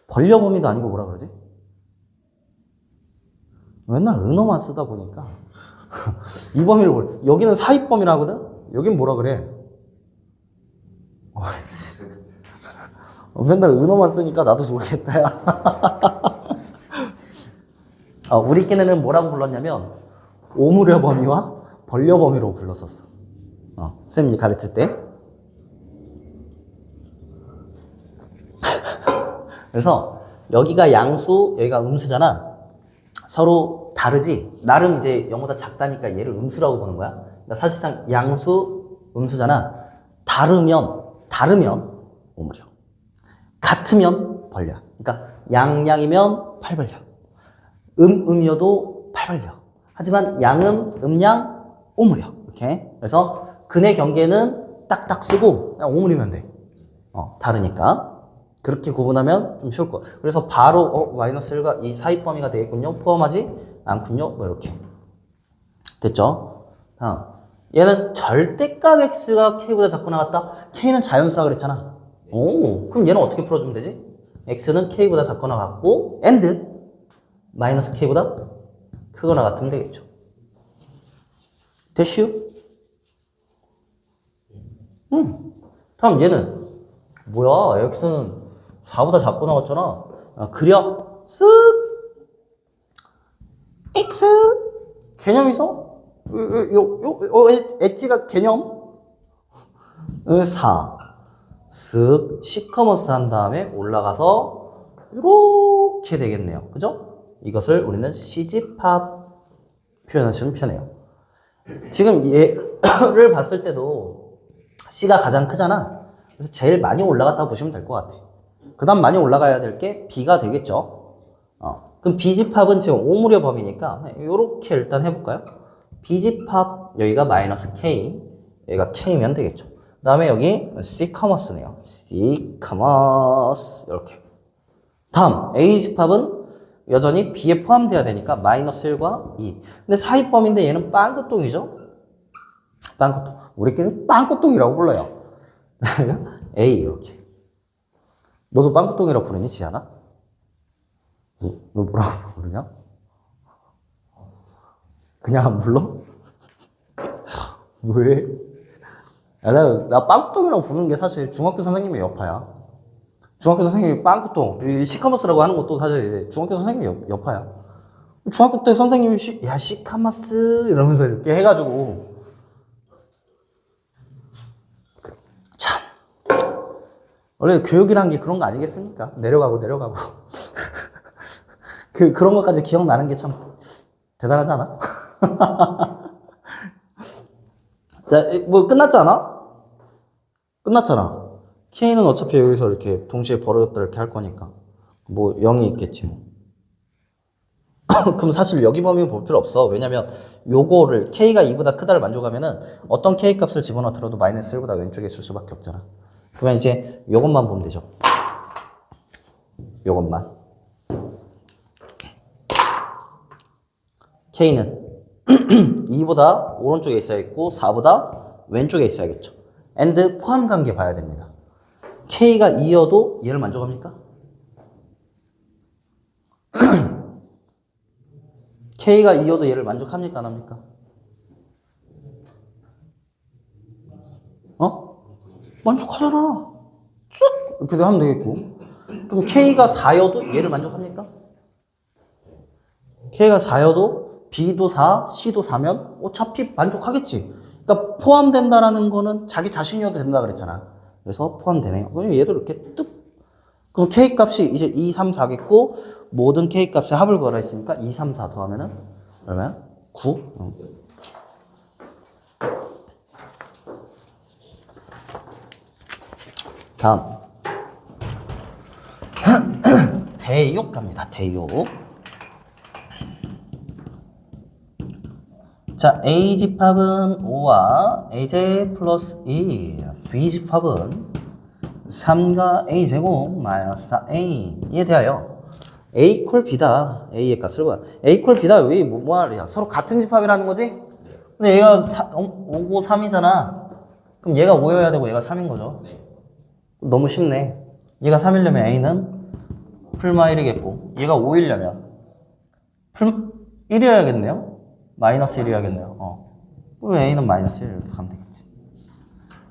번려 범위도 아니고 뭐라 그러지? 맨날 은어만 쓰다 보니까 이 범위를 여기는 사이범위라 하거든? 여긴 뭐라 그래? 맨날 은어만 쓰니까 나도 모르겠다, 야. 우리끼리는 뭐라고 불렀냐면 오물의 범위와 번려 범위로 불렀었어. 쌤이 가르칠 때. 그래서 여기가 양수, 여기가 음수잖아. 서로 다르지. 나름 이제 영어보다 작다니까 얘를 음수라고 보는 거야. 그러니까 사실상 양수, 음수잖아. 다르면 오물이요. 같으면 벌려. 그러니까 양양이면 팔벌려. 음이어도 팔벌려. 하지만 양음, 음양, 오물이요. 이렇게. 그래서 근의 경계는 딱딱 쓰고 그냥 오물이면 돼. 다르니까. 그렇게 구분하면 좀 쉬울 거. 그래서 바로 마이너스 1과 이 사이 범위가 되겠군요. 포함하지 않군요. 뭐 이렇게. 됐죠? 다음. 얘는 절대값 x가 k보다 작고 나갔다. k는 자연수라 그랬잖아. 오, 그럼 얘는 어떻게 풀어주면 되지? x는 k보다 작거나 같고 and 마이너스 k보다 크거나 같으면 되겠죠. 됐슈? 다음 얘는 뭐야? x는 4보다 작고 나왔잖아. 그려 쓱 x 개념이죠? 엣지가 개념 4 쓱 시커머스 한 다음에 올라가서 이렇게 되겠네요. 그죠? 이것을 우리는 시집합 표현하시면 편해요. 지금 얘를 봤을 때도 C가 가장 크잖아. 그래서 제일 많이 올라갔다고 보시면 될 것 같아. 그 다음 많이 올라가야 될 게 B가 되겠죠. 그럼 B집합은 지금 오물의 범위니까 이렇게 일단 해볼까요? B집합 여기가 마이너스 K, 여기가 K면 되겠죠. 그 다음에 여기 C커머스네요. C커머스 이렇게. 다음 A집합은 여전히 B에 포함돼야 되니까 마이너스 1과 2. 근데 사이범인데 얘는 빵꾸똥이죠? 빵꾸똥. 우리끼리 빵꾸똥이라고 불러요. A 이렇게. 너도 빵꾸똥이라고 부르니, 지아나? 너 뭐라고 부르냐? 그냥 안 불러? 왜? 야, 나 빵꾸똥이라고 부르는 게 사실 중학교 선생님의 여파야. 중학교 선생님이 빵꾸똥, 이 시카머스라고 하는 것도 사실 이제 중학교 선생님의 여파야. 중학교 때 선생님이 야, 시카마스 이러면서 이렇게 해가지고. 참. 원래 교육이란 게 그런 거 아니겠습니까? 내려가고. 그런 것까지 기억나는 게 참 대단하지 않아? 자, 뭐 끝났잖아? 끝났잖아. K는 어차피 여기서 이렇게 동시에 벌어졌다 이렇게 할 거니까. 뭐 0이 있겠지 뭐. 그럼 사실 여기 범위 볼 필요 없어. 왜냐면 요거를 K가 2보다 크다를 만족하면은 어떤 K 값을 집어넣더라도 마이너스 1보다 왼쪽에 있을 수밖에 없잖아. 그러면 이제 요것만 보면 되죠. 요것만. K는 2보다 오른쪽에 있어야 있고 4보다 왼쪽에 있어야겠죠. and 포함 관계 봐야 됩니다. K가 2여도 얘를 만족합니까? K가 2여도 얘를 만족합니까? 안 합니까? 만족하잖아. 쭉 이렇게 하면 되겠고. 그럼 K가 4여도 얘를 만족합니까? K가 4여도 B도 4, C도 4면 어차피 만족하겠지. 그러니까 포함된다라는 거는 자기 자신이어도 된다 그랬잖아. 그래서 포함되네요. 그럼 얘도 이렇게 뚝. 그럼 K 값이 이제 2, 3, 4겠고 모든 K 값에 합을 걸어 있으니까 2, 3, 4 더하면은 얼마야? 9. 다음 대육 갑니다. 대육. 자, A집합은 5와 AJ 플러스 2. B집합은 3과 a제곱 마이너스 4a에 대하여 a 이퀄 b다. a의 값을 구하. a 이퀄 b다. 왜 뭐 말이야? 서로 같은 집합이라는 거지? 근데 얘가 5고 3이잖아. 그럼 얘가 5여야 되고 얘가 3인 거죠.
네.
너무 쉽네. 얘가 3이려면 a는 풀마 1이겠고 얘가 5이려면 풀 1이어야겠네요. 마이너스 1이어야겠네요. 그럼 a는 마이너스 1 이렇게 가면 되겠지.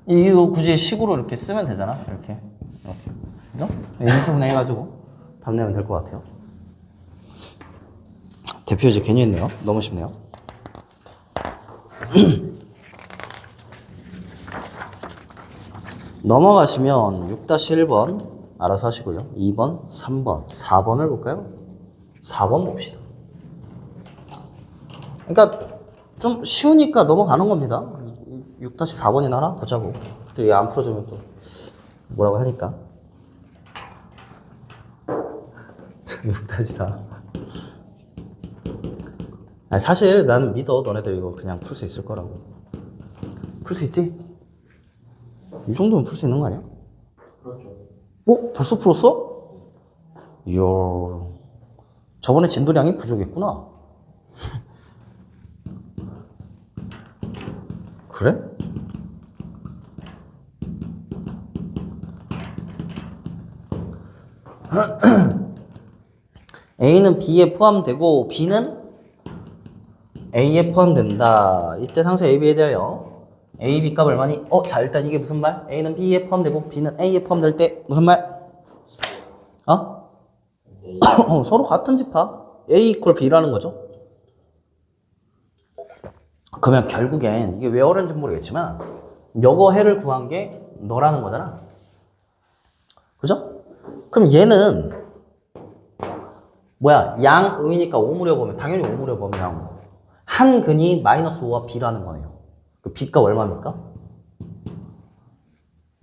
이거 굳이 식으로 이렇게 쓰면 되잖아. 이렇게 그죠? 인수분해 해가지고 답 내면 될 것 같아요. 대표 이제 괜히 했네요. 너무 쉽네요. 넘어가시면 6-1번 알아서 하시고요. 2번, 3번, 4번을 볼까요? 4번 봅시다. 그러니까 좀 쉬우니까 넘어가는 겁니다. 6-4번이나 하나 보자고. 또 얘 안 풀어주면 또 뭐라고 하니까. 6-4. 아니, 사실 난 믿어. 너네들 이거 그냥 풀 수 있을 거라고. 풀 수 있지? 이 정도면 풀 수 있는 거 아니야?
그렇죠.
벌써 풀었어? 이야. 저번에 진도량이 부족했구나. 그래? A는 B에 포함되고 B는 A에 포함된다. 이때 상수 A, B에 대하여 A, B 값 얼마니? 자, 일단 이게 무슨 말? A는 B에 포함되고 B는 A에 포함될 때 무슨 말? 서로 같은 집합. A 이퀄 B라는 거죠. 그러면 결국엔 이게 왜 어려운지 모르겠지만 여거 해를 구한 게 너라는 거잖아. 그죠? 그럼 얘는 뭐야? 양음이니까 오므려 보면 당연히 오므려 보면 나온 거. 한 근이 마이너스 5와 B라는 거예요. 그 B값 얼마입니까?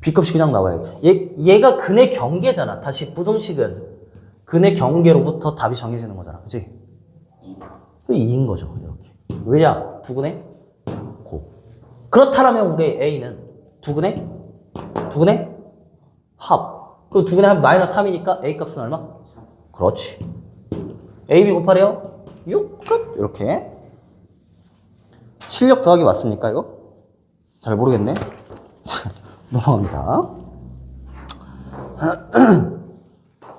B값이 그냥 나와요. 얘가 근의 경계잖아. 다시 부등식은 근의 경계로부터 답이 정해지는 거잖아. 그치? 그 2인 거죠. 이렇게. 왜냐? 두근의 고. 그렇다면 우리 A는 두근의 합. 그리고 두근의 합 마이너스 3이니까 A 값은 얼마? 3. 그렇지. AB 곱하래요? 6 끝. 이렇게. 실력 더하기 맞습니까 이거? 잘 모르겠네. 넘어갑니다.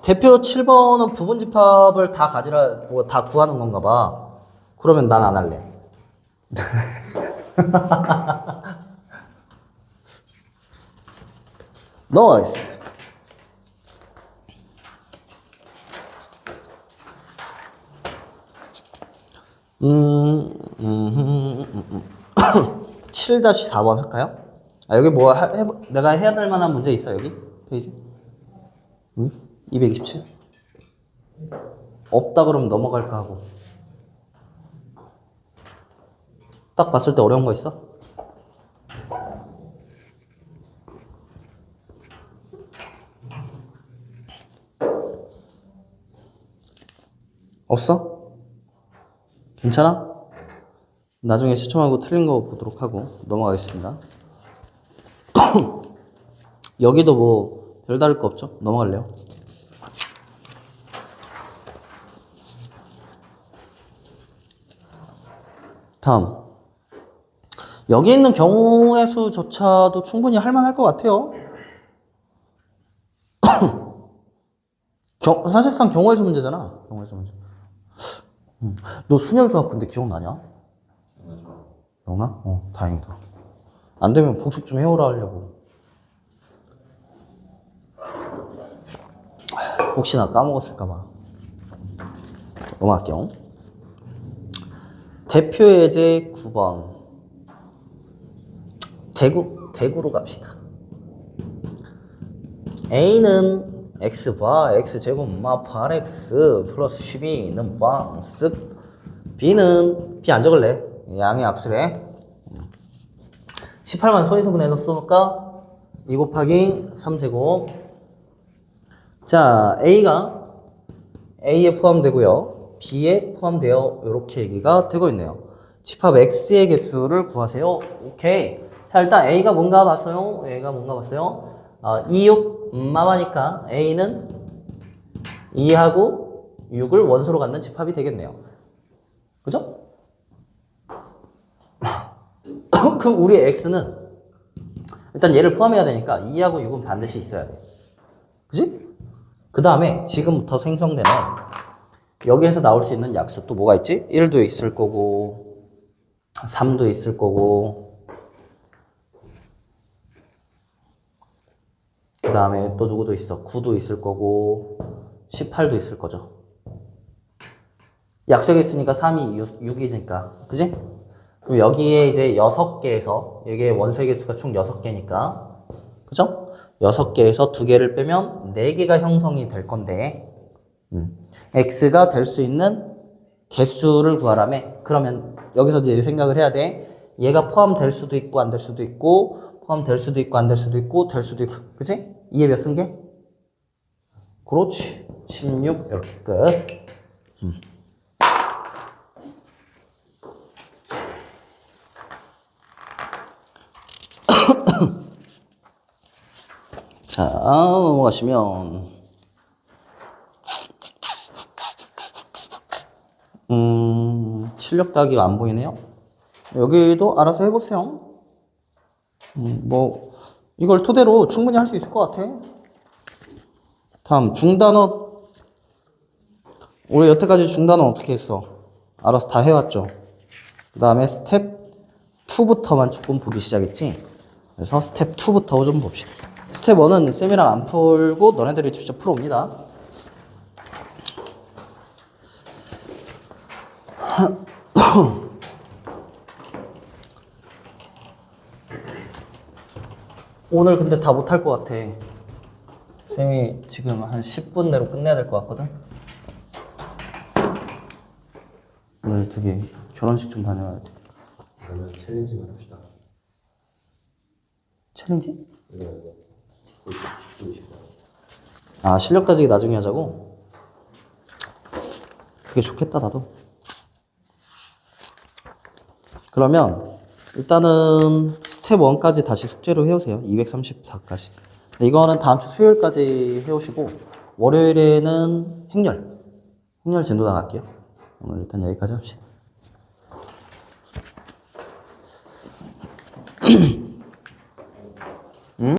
대표로 7번은 부분집합을 다 가지라, 다 구하는 건가 봐. 그러면 난 안 할래. 넘어가겠습니다. 음. 7-4번 할까요? 여기 뭐 내가 해야 될 만한 문제 있어 여기? 페이지? 227? 없다 그러면 넘어갈까 하고. 딱 봤을 때 어려운 거 있어? 없어? 괜찮아? 나중에 시청하고 틀린 거 보도록 하고 넘어가겠습니다. 여기도 뭐 별다를 거 없죠? 넘어갈래요? 다음. 여기 있는 경우의 수조차도 충분히 할 만할 것 같아요. 사실상 경우의 수 문제잖아. 경우의 수 문제. 너 순혈조합 근데 기억나냐? 기억나? 다행이다. 안 되면 복습 좀 해오라 하려고. 혹시나 까먹었을까봐. 넘어갈게요. 대표 예제 9번. 대구로 갑시다. A는 X바 X제곱 마 8X 플러스 12는 방 쓱. B는 B 안 적을래. 양의 압수래. 18만 소인수분해서 써놓을까? 2 곱하기 3제곱. 자, A가 A에 포함되고요. B에 포함되어 이렇게 얘기가 되고 있네요. 집합 X의 개수를 구하세요. 오케이. 자, 일단 A가 뭔가 봤어요. A가 뭔가 봤어요. 2, 6 마마니까 A는 2하고 6을 원소로 갖는 집합이 되겠네요. 그죠? 그럼 우리 X는 일단 얘를 포함해야 되니까 2하고 6은 반드시 있어야 돼. 그지? 그 다음에 지금부터 생성되는 여기에서 나올 수 있는 약수 또 뭐가 있지? 1도 있을 거고 3도 있을 거고 그 다음에 또 누구도 있어? 9도 있을 거고 18도 있을 거죠. 약수에 있으니까 3이 6이니까 그지? 그럼 여기에 이제 6개에서 이게 원소의 개수가 총 6개니까 그죠? 6개에서 2개를 빼면 4개가 형성이 될 건데 x가 될 수 있는 개수를 구하라며. 그러면 여기서 이제 생각을 해야 돼. 얘가 포함될 수도 있고 안 될 수도 있고 포함될 수도 있고 안 될 수도 있고 될 수도 있고 그치? 2에 몇 승계? 그렇지 16 이렇게 끝. 자 넘어가시면 실력 따기가 안 보이네요. 여기도 알아서 해보세요. 뭐 이걸 토대로 충분히 할 수 있을 것 같아. 다음 중단어. 우리 여태까지 중단어 어떻게 했어? 알아서 다 해왔죠. 그 다음에 스텝 2부터만 조금 보기 시작했지. 그래서 스텝 2부터 좀 봅시다. 스텝 1은 쌤이랑 안 풀고 너네들이 직접 풀어옵니다. 오늘 근데 다 못할 것 같아. 쌤이 지금 한 10분 내로 끝내야 될 것 같거든. 오늘 저기 결혼식 좀 다녀와야 돼.
그러면 챌린지만 합시다.
챌린지?
이거 집중이 싶다.
아 실력 따지기 나중에 하자고? 그게 좋겠다 나도. 그러면 일단은 스텝 1까지 다시 숙제로 해오세요. 234까지. 이거는 다음 주 수요일까지 해오시고 월요일에는 행렬 진도 나갈게요. 오늘 일단 여기까지 합시다.